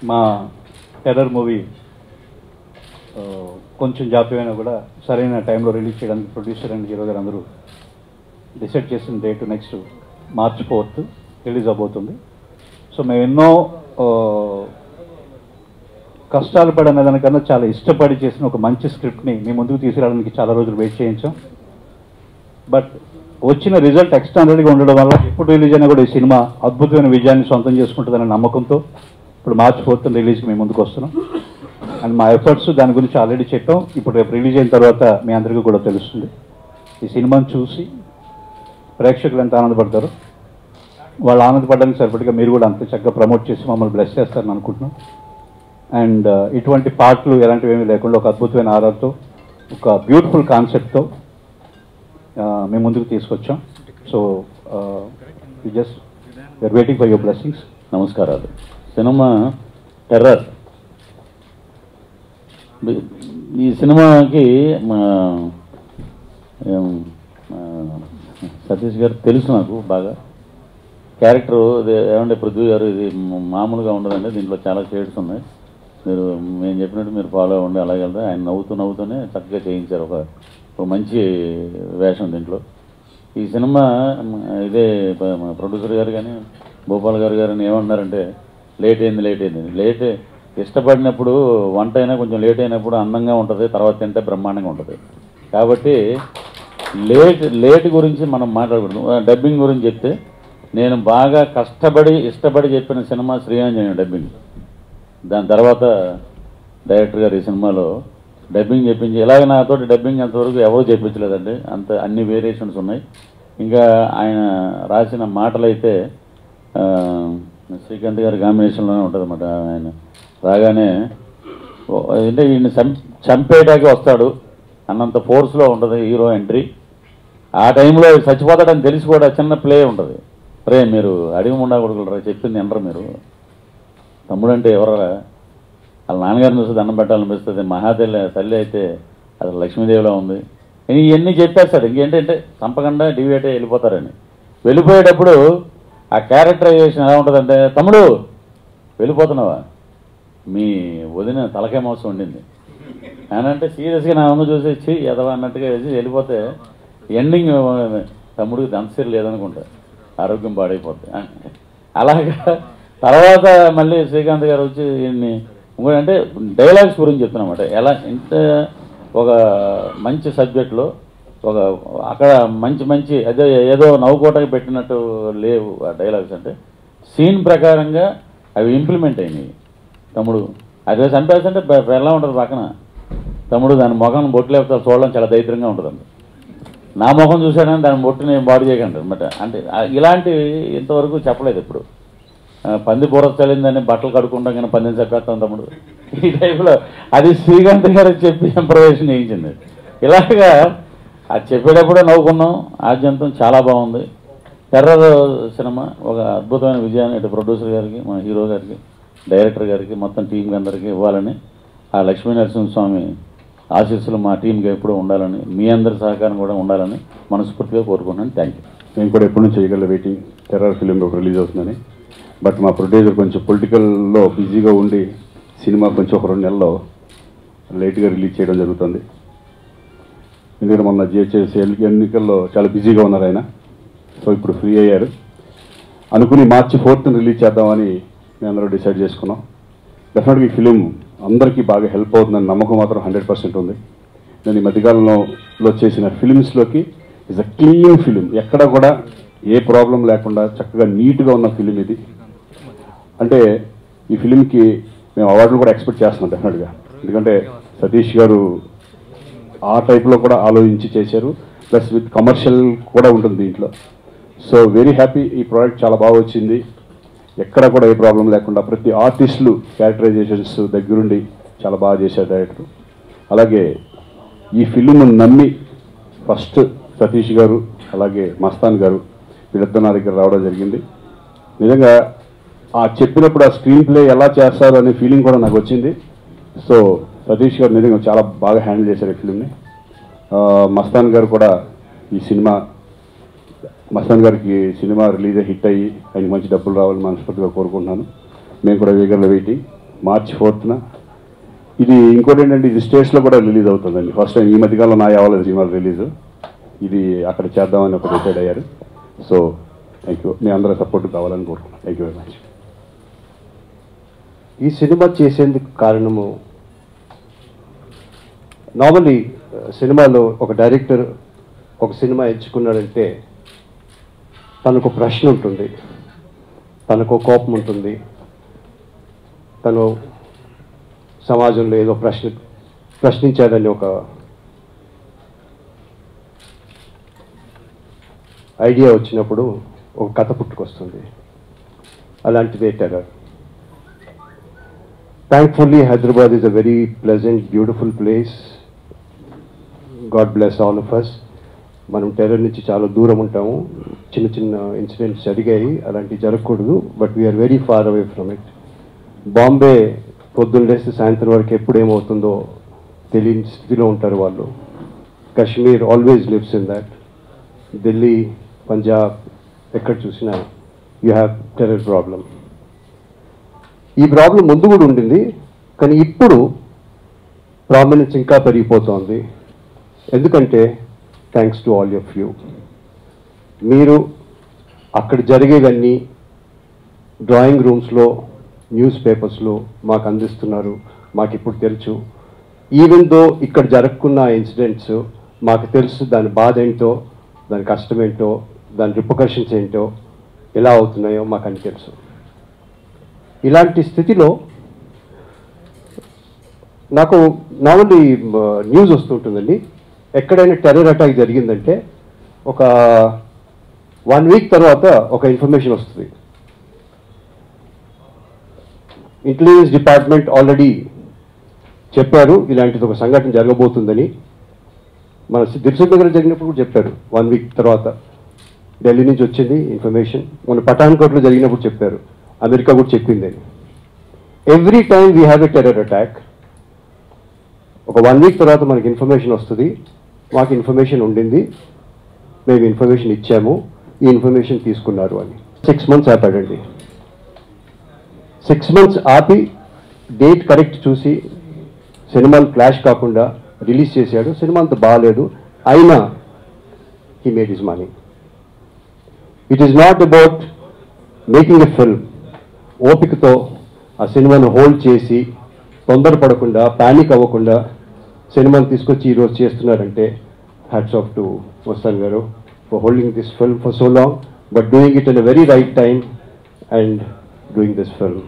మా terror movie కొంచెం జాప్యమైనా కూడా సరైన టైంలో రిలీజ్ చేయడానికి ప్రొడ్యూసర్ అండ్ హీరో గారు అందరూ డిసైడ్ చేసిన date next March 4th release అవబోతుంది. సో మేము ఎన్నో కష్టాలు పడిన దానికన్నా చాలా ఇష్టపడి చేసిన ఒక మంచి స్క్రిప్ట్ని మీ ముందుకు తీసుకురావడానికి చాలా రోజులు వెయిట్ చేయించాం. బట్ వచ్చిన రిజల్ట్ ఎక్స్ట్రానరీగా ఉండడం వల్ల ఎప్పుడు రిలీజ్ అయినా కూడా ఈ సినిమా అద్భుతమైన విజయాన్ని సొంతం చేసుకుంటుందనే నమ్మకంతో ఇప్పుడు March 4th రిలీజ్కి మేము ముందుకు వస్తున్నాం. అండ్ మా ఎఫర్ట్స్ దాని గురించి ఆల్రెడీ చెప్పాం. ఇప్పుడు రేపు రిలీజ్ అయిన తర్వాత మీ అందరికీ కూడా తెలుస్తుంది. ఈ సినిమాని చూసి ప్రేక్షకులు ఎంత ఆనందపడతారో వాళ్ళు ఆనందపడడానికి సరిపడిగా మీరు కూడా అంత చక్కగా ప్రమోట్ చేసి మమ్మల్ని బ్లెస్ చేస్తారని అనుకుంటున్నాం. అండ్ ఇటువంటి పాటలు ఎలాంటివి ఏమీ లేకుండా ఒక అద్భుతమైన ఆర్ఆర్తో ఒక బ్యూటిఫుల్ కాన్సెప్ట్తో మేము ముందుకు తీసుకొచ్చాం. So just we are waiting for your blessings. నమస్కారాలు. Cinema terror. ఈ సినిమాకి సతీష్ గారు తెలుసు నాకు బాగా. క్యారెక్టర్ ఏమంటే పృథ్వీ గారు ఇది మామూలుగా ఉండదండి, దీంట్లో చాలా షేడ్స్ ఉన్నాయి. మేము చెప్పినట్టు మీరు ఫాలో అవ్వండి, అలాగే వెళ్తే ఆయన నవ్వుతూనే చక్కగా చేయించారు. ఒక మంచి వేషం దీంట్లో. ఈ సినిమా ఇదే ప్రొడ్యూసర్ గారు కానీ భూపాల్ గారు కానీ ఏమన్నారంటే లేట్ అయింది. ఇష్టపడినప్పుడు వంట అయినా కొంచెం లేట్ అయినప్పుడు అందంగా ఉంటుంది, తర్వాత తింటే బ్రహ్మాండంగా ఉంటుంది. కాబట్టి లేట్ గురించి మనం మాట్లాడకూడదు. డబ్బింగ్ గురించి చెప్తే నేను బాగా ఇష్టపడి చెప్పిన సినిమా శ్రీయాంజనేయుడు డబ్బింగ్. దాని తర్వాత డైరెక్టర్ గారు ఈ సినిమాలో డబ్బింగ్ చెప్పించి ఇలాగ నాతోటి డబ్బింగ్ అంతవరకు ఎవరూ చెప్పించలేదండి. అన్ని వేరియేషన్స్ ఉన్నాయి. ఇంకా ఆయన రాసిన మాటలు అయితే శ్రీకాంత్ గారి కాంబినేషన్లోనే ఉంటుంది అన్నమాట. ఆయన రాగానే అంటే ఈయన చంపేయడానికి వస్తాడు అన్నంత ఫోర్స్లో ఉంటుంది హీరో ఎంట్రీ. ఆ టైంలో చచ్చిపోతాడని తెలిసి కూడా చిన్న ప్లే ఉంటుంది. రే మీరు అడిగి ఉండా కొడుకులరా, చెప్పింది ఎండరు మీరు, తమ్ముడు అంటే ఎవరా, వాళ్ళ నాన్నగారిని చూస్తే దండం పెట్టాలనిపిస్తుంది. తల్లి అయితే అది లక్ష్మీదేవిలో ఉంది. ఇవన్నీ చెప్పేస్తాడు. ఇంకేంటంటే చంపకుండా డివేట్ వెళ్ళిపోతారని. వెళ్ళిపోయేటప్పుడు ఆ క్యారెక్టరైజేషన్ ఎలా ఉంటుందంటే, తమ్ముడు వెళ్ళిపోతున్నావా, మీ వదిన తలకాయ మోసం ఉండింది అని అంటే సీరియస్గా నా ముందు చూసి ఎదవా అన్నట్టుగా వేసి వెళ్ళిపోతే ఎండింగ్ తమ్ముడికి దంతసిరి లేదనుకుంటా, ఆరోగ్యం పాడైపోతుంది. అలాగా తర్వాత మళ్ళీ శ్రీకాంత్ గారు వచ్చి ఇంకోటి అంటే డైలాగ్స్ గురించి చెప్తున్నమాట. ఎలా ఇంత ఒక మంచి సబ్జెక్ట్లో అక్కడ మంచి అదే ఏదో నవ్వుకోటకి పెట్టినట్టు లేవు ఆ డైలాగ్స్. అంటే సీన్ ప్రకారంగా అవి ఇంప్లిమెంట్ అయినాయి. తమ్ముడు అదే చంపేస్తుంటే ఎలా ఉంటుంది పక్కన, తమ్ముడు దాని ముఖం బొట్టు లేకపోతే చూడడం చాలా దరిద్రంగా ఉంటుందండి. నా ముఖం చూశాడని దాని బొట్టుని బాడీ చేయకండి అనమాట. అంటే ఇలాంటివి ఇంతవరకు చెప్పలేదు ఇప్పుడు. పంది బుర్ర చల్లిందని బట్టలు కడుక్కుంటాం కానీ పందిని చెప్పేస్తాం తమ్ముడు, ఈ టైప్లో అది శ్రీకాంత్ గారు చెప్పి ఇంప్రవేషన్ చేయించింది. ఇలాగా అది చెప్పేటప్పుడే నవ్వుకున్నాం. ఆద్యంతం చాలా బాగుంది. టెర్రర్ సినిమా ఒక అద్భుతమైన విజయాన్ని ఇటు ప్రొడ్యూసర్ గారికి, మన హీరో గారికి, డైరెక్టర్ గారికి, మొత్తం టీంకి అందరికీ ఇవ్వాలని, ఆ లక్ష్మీ నరసింహస్వామి ఆశీస్సులు మా టీంకి ఎప్పుడూ ఉండాలని, మీ అందరి సహకారం కూడా ఉండాలని మనస్ఫూర్తిగా కోరుకుంటున్నాను. Thank you. నేను కూడా ఎప్పటి నుంచి చేయగల వెయిటింగ్ టెర్రర్ ఫిలిం రిలీజ్ అవుతుందని. బట్ మా ప్రొడ్యూసర్ కొంచెం పొలిటికల్లో బిజీగా ఉండి సినిమా కొంచెం ఒక 2 నెలల్లో లేట్గా రిలీజ్ చేయడం జరుగుతుంది. ఎందుకంటే మొన్న జిహెచ్ఎంసీ ఎన్నికల్లో చాలా బిజీగా ఉన్నారు ఆయన. సో ఇప్పుడు ఫ్రీ అయ్యారు. అనుకుని March 4th రిలీజ్ చేద్దామని మేము అందరూ డిసైడ్ చేసుకున్నాం. డెఫినెట్గా ఈ ఫిలిం అందరికీ బాగా హెల్ప్ అవుతుందని నమ్మకం మాత్రం 100% ఉంది. నేను ఈ మధ్యకాలంలో చేసిన ఫిలిమ్స్లోకి ఇస్ అ క్లీన్ ఫిలిం. ఎక్కడ కూడా ఏ ప్రాబ్లం లేకుండా చక్కగా నీట్గా ఉన్న ఫిలిం ఇది. అంటే ఈ ఫిలింకి మేము అవార్డులు కూడా ఎక్స్పెక్ట్ చేస్తున్నాం డెఫినెట్గా. ఎందుకంటే సతీష్ గారు ఆ టైప్లో కూడా ఆలోచించి చేశారు. ప్లస్ విత్ కమర్షియల్ కూడా ఉంటుంది దీంట్లో. So very happy. ఈ ప్రోడక్ట్ చాలా బాగా వచ్చింది. ఎక్కడ కూడా ఏ ప్రాబ్లం లేకుండా ప్రతి ఆర్టిస్టులు క్యారెక్టరైజేషన్స్ దగ్గరుండి చాలా బాగా చేశారు డైరెక్టర్. అలాగే ఈ ఫిలిం నమ్మి ఫస్ట్ సతీష్ గారు అలాగే మస్తాన్ గారు వీళ్ళిద్దరు నా దగ్గర రావడం జరిగింది. నిజంగా చెప్పినప్పుడు ఆ స్క్రీన్ ప్లే ఎలా చేస్తారు అనే ఫీలింగ్ కూడా నాకు వచ్చింది. సో సతీష్ గారు నిజంగా చాలా బాగా హ్యాండిల్ చేశారు ఈ ఫిలింని. మస్తాన్ గారు కూడా ఈ సినిమా మస్తాన్ గారికి సినిమా రిలీజ్ హిట్ అయ్యి ఆయనకి మంచి డబ్బులు రావాలని మనస్ఫూర్తిగా కోరుకుంటున్నాను. మేము కూడా వీగర్లో వెయిటింగ్. March 4th. ఇది ఇంకోటి ఏంటంటే ఇది స్టేట్స్లో కూడా రిలీజ్ అవుతుందండి. ఫస్ట్ టైం ఈ మధ్యకాలంలో నా యావల సినిమాలు రిలీజ్, ఇది అక్కడ చేద్దామని ఒక డిసైడ్ అయ్యారు. సో థ్యాంక్ యూ, మీ అందరూ సపోర్ట్ కావాలని కోరుకుంటున్నాను. Thank you very much. ఈ సినిమా చేసేందుకు కారణము, నార్మల్లీ సినిమాలో ఒక డైరెక్టర్ ఒక సినిమా ఎంచుకున్నాడంటే తనకు ప్రశ్న ఉంటుంది, తనకు కోపం ఉంటుంది, తను సమాజంలో ఏదో ప్రశ్నించాలని ఒక ఐడియా వచ్చినప్పుడు ఒక కథ పుట్టుకొస్తుంది. అలాంటిదే terror. Thankfully, Hyderabad is a very pleasant, beautiful place. God bless all of us. మనం టెర్రర్ నుంచి చాలా దూరం ఉంటాము. చిన్న చిన్న ఇన్సిడెంట్స్ జరిగాయి, అలాంటివి జరగకూడదు. But we are very far away from it. Bombay పొద్దున్న లేస్తే సాయంత్రం వరకు ఎప్పుడు ఏమవుతుందో తెలియని స్థితిలో ఉంటారు వాళ్ళు. Kashmir always lives in that. Delhi, Punjab, ఎక్కడ చూసినా యూ హ్యావ్ టెర్రర్ ప్రాబ్లం. ఈ ప్రాబ్లం ముందు కూడా ఉండింది, కానీ ఇప్పుడు ప్రామినెన్స్ ఇంకా పెరిగిపోతోంది. ఎందుకంటే thanks to all of you. మీరు అక్కడ జరిగేవన్నీ డ్రాయింగ్ రూమ్స్లో, న్యూస్ పేపర్స్లో మాకు అందిస్తున్నారు. మాకు ఇప్పుడు తెలుసు. ఈవెన్ దో ఇక్కడ జరుపుకున్న ఇన్సిడెంట్స్ మాకు తెలుసు, దాని బాధ ఏంటో, దాని కష్టం ఏంటో, దాని రిపర్కషన్స్ ఏంటో, ఎలా అవుతున్నాయో మాకు అని తెలుసు. ఇలాంటి స్థితిలో నాకు నార్మల్లీ న్యూస్ వస్తుంటుందండి. ఎక్కడైనా టెర్రర్ అటాక్ జరిగిందంటే ఒక 1 వీక్ తర్వాత ఒక ఇన్ఫర్మేషన్ వస్తుంది. ఇంటెలిజెన్స్ డిపార్ట్మెంట్ ఆల్రెడీ చెప్పారు ఇలాంటిది ఒక సంఘటన జరగబోతుందని. మన దిల్సుఖ్ దగ్గర జరిగినప్పుడు కూడా చెప్పారు. 1 వీక్ తర్వాత ఢిల్లీ నుంచి వచ్చింది ఇన్ఫర్మేషన్. మన పఠాన్కోట్లో జరిగినప్పుడు చెప్పారు, అమెరికా కూడా చెప్పింది. Every time we have a terror attack, ఒక 1 వీక్ తర్వాత మనకి ఇన్ఫర్మేషన్ వస్తుంది. మాకు ఇన్ఫర్మేషన్ ఉండింది, మేము ఇన్ఫర్మేషన్ ఇచ్చాము, ఈ ఇన్ఫర్మేషన్ తీసుకున్నారు అని. 6 months ఆపాడండి. 6 months ఆపి డేట్ కరెక్ట్ చూసి సినిమాలు క్లాష్ కాకుండా రిలీజ్ చేశాడు. సినిమా అంత బాగాలేదు, అయినా he made his money. It is not about making a film. ఓపికతో ఆ సినిమాను హోల్డ్ చేసి తొందరపడకుండా, ప్యానిక్ అవ్వకుండా సినిమాను తీసుకొచ్చి ఈరోజు చేస్తున్నారంటే హ్యాట్స్ ఆఫ్ టు వస్తాన్ గారు for holding this film for so long, but doing it in a very right time and doing this film.